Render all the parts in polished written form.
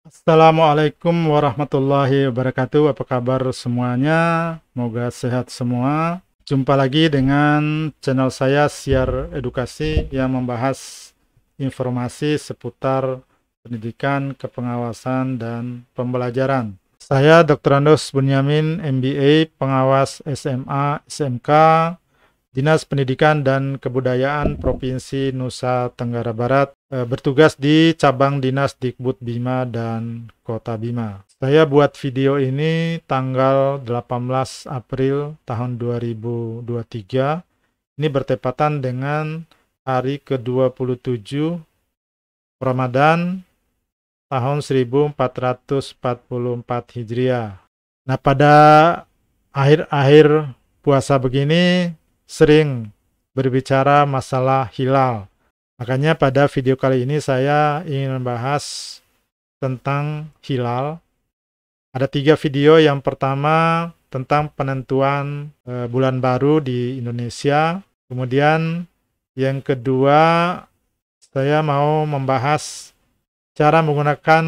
Assalamualaikum warahmatullahi wabarakatuh. Apa kabar semuanya? Semoga sehat semua. Jumpa lagi dengan channel saya Siar Edukasi yang membahas informasi seputar pendidikan, kepengawasan, dan pembelajaran. Saya Dr. Andos Bunyamin, MBA, pengawas SMA, SMK, Dinas Pendidikan dan Kebudayaan Provinsi Nusa Tenggara Barat, bertugas di cabang Dinas Dikbud Bima dan Kota Bima. Saya buat video ini tanggal 18 April tahun 2023. Ini bertepatan dengan hari ke-27 Ramadan tahun 1444 Hijriah. Nah, pada akhir-akhir puasa begini sering berbicara masalah hilal. Makanya pada video kali ini saya ingin membahas tentang hilal. Ada 3 video. Yang pertama tentang penentuan bulan baru di Indonesia. Kemudian yang kedua saya mau membahas cara menggunakan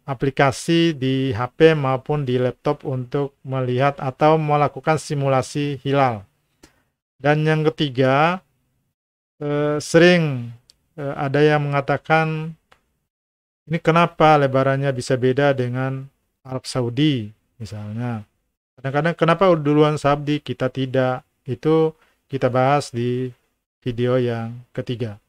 aplikasi di HP maupun di laptop untuk melihat atau melakukan simulasi hilal. Dan yang ketiga, sering ada yang mengatakan, ini kenapa lebarannya bisa beda dengan Arab Saudi misalnya. Kadang-kadang kenapa duluan Saudi kita tidak? Itu kita bahas di video yang ketiga.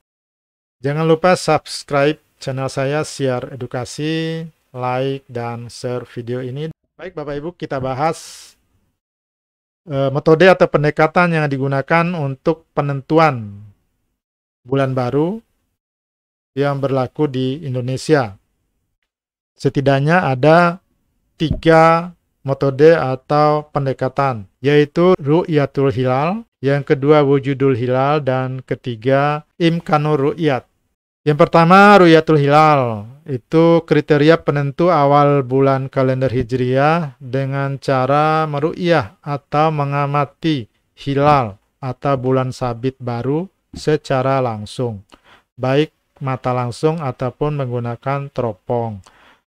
Jangan lupa subscribe channel saya Siar Edukasi, like dan share video ini. Baik Bapak Ibu, kita bahas metode atau pendekatan yang digunakan untuk penentuan bulan baru yang berlaku di Indonesia. Setidaknya ada 3 metode atau pendekatan, yaitu Ru'yatul Hilal, yang kedua Wujudul Hilal, dan ketiga Imkanur Ru'yat. Yang pertama, Ru'yatul Hilal. Itu kriteria penentu awal bulan kalender Hijriah dengan cara meru'yah atau mengamati hilal atau bulan sabit baru secara langsung, baik mata langsung ataupun menggunakan teropong.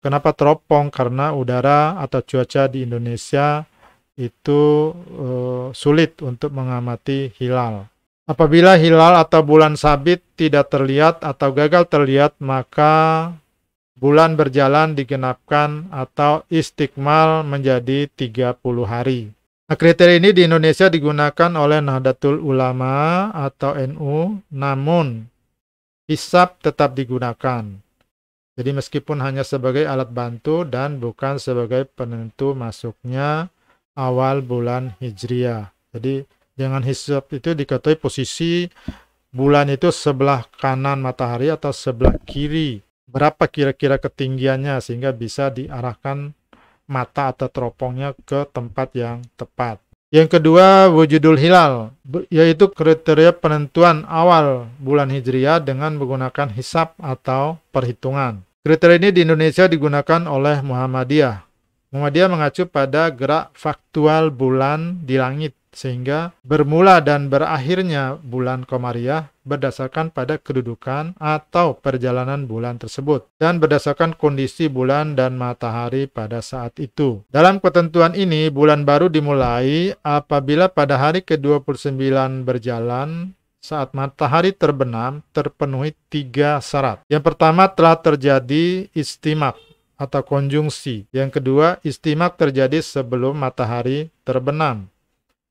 Kenapa teropong? Karena udara atau cuaca di Indonesia itu sulit untuk mengamati hilal. Apabila hilal atau bulan sabit tidak terlihat atau gagal terlihat, maka bulan berjalan digenapkan atau istikmal menjadi 30 hari. Nah, kriteria ini di Indonesia digunakan oleh Nahdlatul Ulama atau NU, namun hisab tetap digunakan. Jadi meskipun hanya sebagai alat bantu dan bukan sebagai penentu masuknya awal bulan Hijriah. Jadi dengan hisab itu diketahui posisi bulan itu sebelah kanan matahari atau sebelah kiri. Berapa kira-kira ketinggiannya sehingga bisa diarahkan mata atau teropongnya ke tempat yang tepat. Yang kedua, Wujudul Hilal, yaitu kriteria penentuan awal bulan Hijriah dengan menggunakan hisab atau perhitungan. Kriteria ini di Indonesia digunakan oleh Muhammadiyah. Muhammadiyah mengacu pada gerak faktual bulan di langit, sehingga bermula dan berakhirnya bulan Komariah berdasarkan pada kedudukan atau perjalanan bulan tersebut dan berdasarkan kondisi bulan dan matahari pada saat itu. Dalam ketentuan ini, bulan baru dimulai apabila pada hari ke-29 berjalan saat matahari terbenam terpenuhi 3 syarat. Yang pertama, telah terjadi istimak atau konjungsi. Yang kedua, istimak terjadi sebelum matahari terbenam.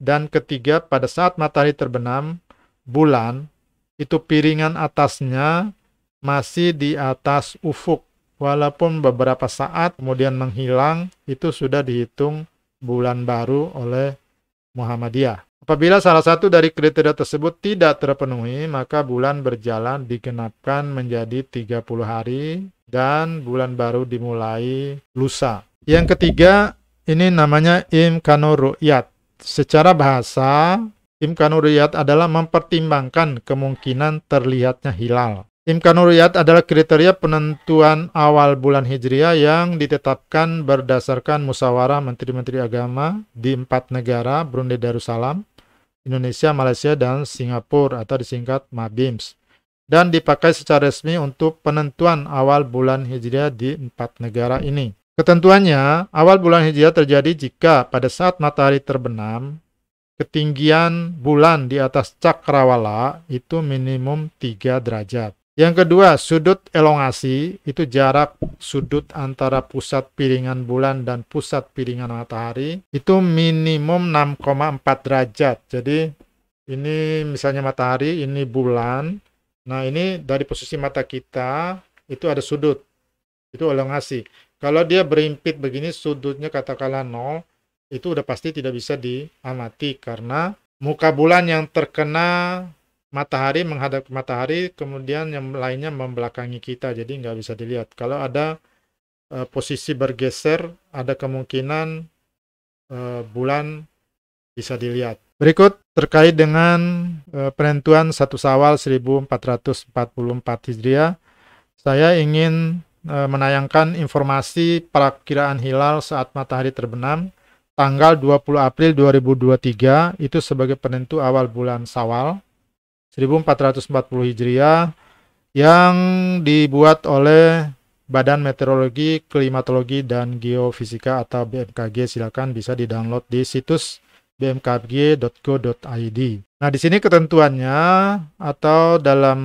Dan ketiga, pada saat matahari terbenam, bulan itu piringan atasnya masih di atas ufuk. Walaupun beberapa saat kemudian menghilang, itu sudah dihitung bulan baru oleh Muhammadiyah. Apabila salah satu dari kriteria tersebut tidak terpenuhi, maka bulan berjalan digenapkan menjadi 30 hari dan bulan baru dimulai lusa. Yang ketiga, ini namanya Imkanur Ru'yat. Secara bahasa, Imkanur Ru'yat adalah mempertimbangkan kemungkinan terlihatnya hilal. Imkanur Ru'yat adalah kriteria penentuan awal bulan Hijriah yang ditetapkan berdasarkan musyawarah Menteri-Menteri Agama di 4 negara, Brunei Darussalam, Indonesia, Malaysia, dan Singapura atau disingkat MABIMS. dan dipakai secara resmi untuk penentuan awal bulan Hijriah di 4 negara ini. Ketentuannya, awal bulan Hijriah terjadi jika pada saat matahari terbenam, ketinggian bulan di atas cakrawala itu minimum 3 derajat. Yang kedua, sudut elongasi, itu jarak sudut antara pusat piringan bulan dan pusat piringan matahari, itu minimum 6,4 derajat. Jadi, ini misalnya matahari, ini bulan. Nah, ini dari posisi mata kita, itu ada sudut. Itu elongasi. Kalau dia berimpit begini, sudutnya katakanlah 0, itu udah pasti tidak bisa diamati karena muka bulan yang terkena matahari menghadap ke matahari, kemudian yang lainnya membelakangi kita, jadi nggak bisa dilihat. Kalau ada posisi bergeser, ada kemungkinan bulan bisa dilihat. Berikut terkait dengan penentuan 1 Syawal 1444 Hijriah, saya ingin menayangkan informasi perakiraan hilal saat matahari terbenam tanggal 20 April 2023 itu sebagai penentu awal bulan Syawal 1440 Hijriah yang dibuat oleh Badan Meteorologi, Klimatologi, dan Geofisika atau BMKG. Silakan bisa di-download di situs bmkg.go.id. Nah, di sini ketentuannya atau dalam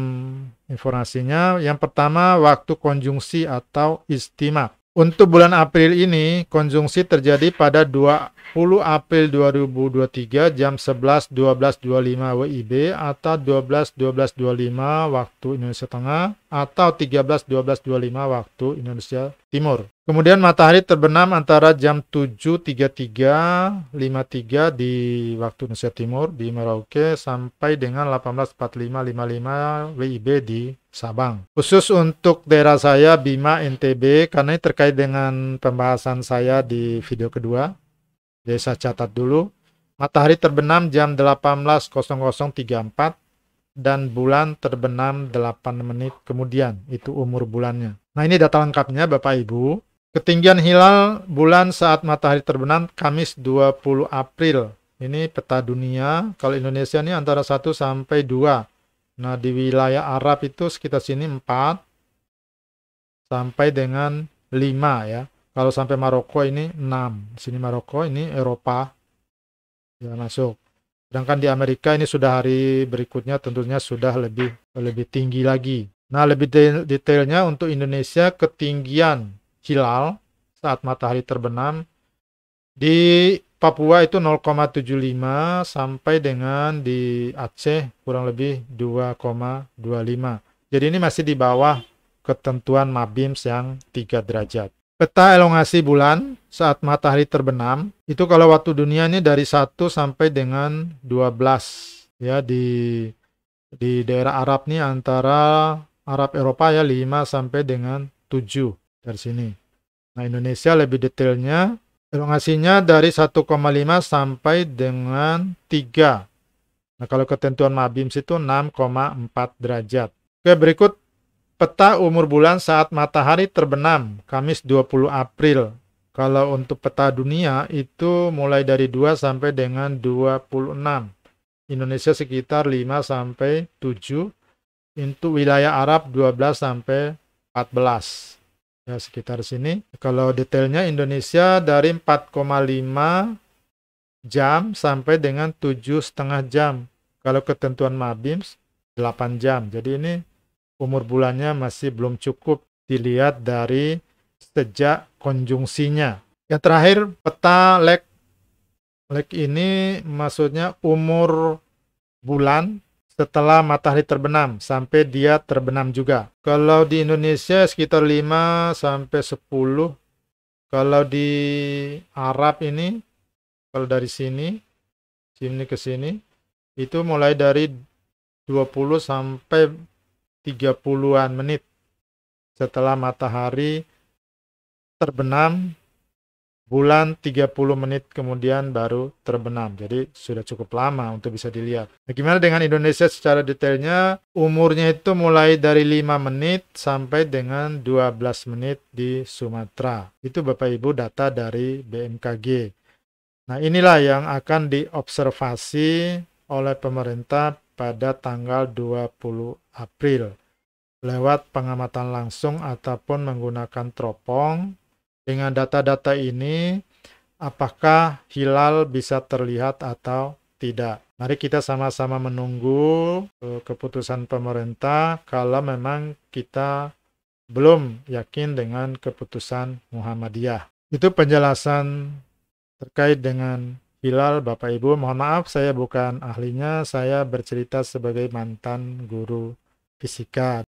informasinya, yang pertama waktu konjungsi atau istima. Untuk bulan April ini, konjungsi terjadi pada 20 April 2023 jam 11.12.25 WIB atau 12.12.25 waktu Indonesia Tengah atau 13.12.25 waktu Indonesia Timur. Kemudian matahari terbenam antara jam 7.33.53 di waktu Indonesia Timur di Merauke sampai dengan 18.45.55 WIB di Sabang. Khusus untuk daerah saya Bima NTB karena ini terkait dengan pembahasan saya di video kedua. Jadi saya catat dulu. Matahari terbenam jam 18.0034 dan bulan terbenam 8 menit kemudian. Itu umur bulannya. Nah, ini data lengkapnya Bapak Ibu. Ketinggian hilal bulan saat matahari terbenam Kamis 20 April. Ini peta dunia. Kalau Indonesia ini antara 1 sampai 2. Nah, di wilayah Arab itu sekitar sini 4 sampai dengan 5 ya. Kalau sampai Maroko ini 6. Sini Maroko, ini Eropa. Ya, masuk. Sedangkan di Amerika ini sudah hari berikutnya tentunya sudah lebih tinggi lagi. Nah, lebih detailnya untuk Indonesia ketinggian hilal saat matahari terbenam di Papua itu 0,75 sampai dengan di Aceh kurang lebih 2,25. Jadi ini masih di bawah ketentuan MABIMS yang 3 derajat. Peta elongasi bulan saat matahari terbenam, itu kalau waktu dunia ini dari 1 sampai dengan 12. Ya, di daerah Arab nih antara Arab Eropa ya 5 sampai dengan 7 dari sini. Nah, Indonesia lebih detailnya, elongasinya dari 1,5 sampai dengan 3. Nah, kalau ketentuan MABIMS itu 6,4 derajat. Oke, berikut peta umur bulan saat matahari terbenam, Kamis 20 April. Kalau untuk peta dunia itu mulai dari 2 sampai dengan 26. Indonesia sekitar 5 sampai 7. Untuk wilayah Arab 12 sampai 14. Ya, sekitar sini. Kalau detailnya Indonesia dari 4,5 jam sampai dengan 7,5 jam. Kalau ketentuan MABIMS 8 jam. Jadi ini umur bulannya masih belum cukup dilihat dari sejak konjungsinya. Yang terakhir, peta lek. Lek ini maksudnya umur bulan setelah matahari terbenam sampai dia terbenam juga. Kalau di Indonesia sekitar 5 sampai 10. Kalau di Arab ini, kalau dari sini ke sini, itu mulai dari 20 sampai 30-an menit setelah matahari terbenam, bulan 30 menit kemudian baru terbenam. Jadi sudah cukup lama untuk bisa dilihat. Nah, gimana dengan Indonesia secara detailnya? Umurnya itu mulai dari 5 menit sampai dengan 12 menit di Sumatera. Itu Bapak Ibu data dari BMKG. Nah, inilah yang akan diobservasi oleh pemerintah pada tanggal 20 April lewat pengamatan langsung ataupun menggunakan teropong. Dengan data-data ini, apakah hilal bisa terlihat atau tidak? Mari kita sama-sama menunggu keputusan pemerintah kalau memang kita belum yakin dengan keputusan Muhammadiyah. Itu penjelasan terkait dengan hilal, Bapak Ibu. Mohon maaf, saya bukan ahlinya, saya bercerita sebagai mantan guru fisika.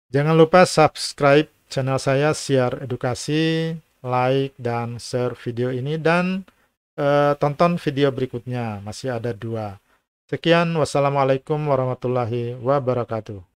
Jangan lupa subscribe channel saya, Siar Edukasi, like dan share video ini, dan tonton video berikutnya, masih ada 2. Sekian, wassalamualaikum warahmatullahi wabarakatuh.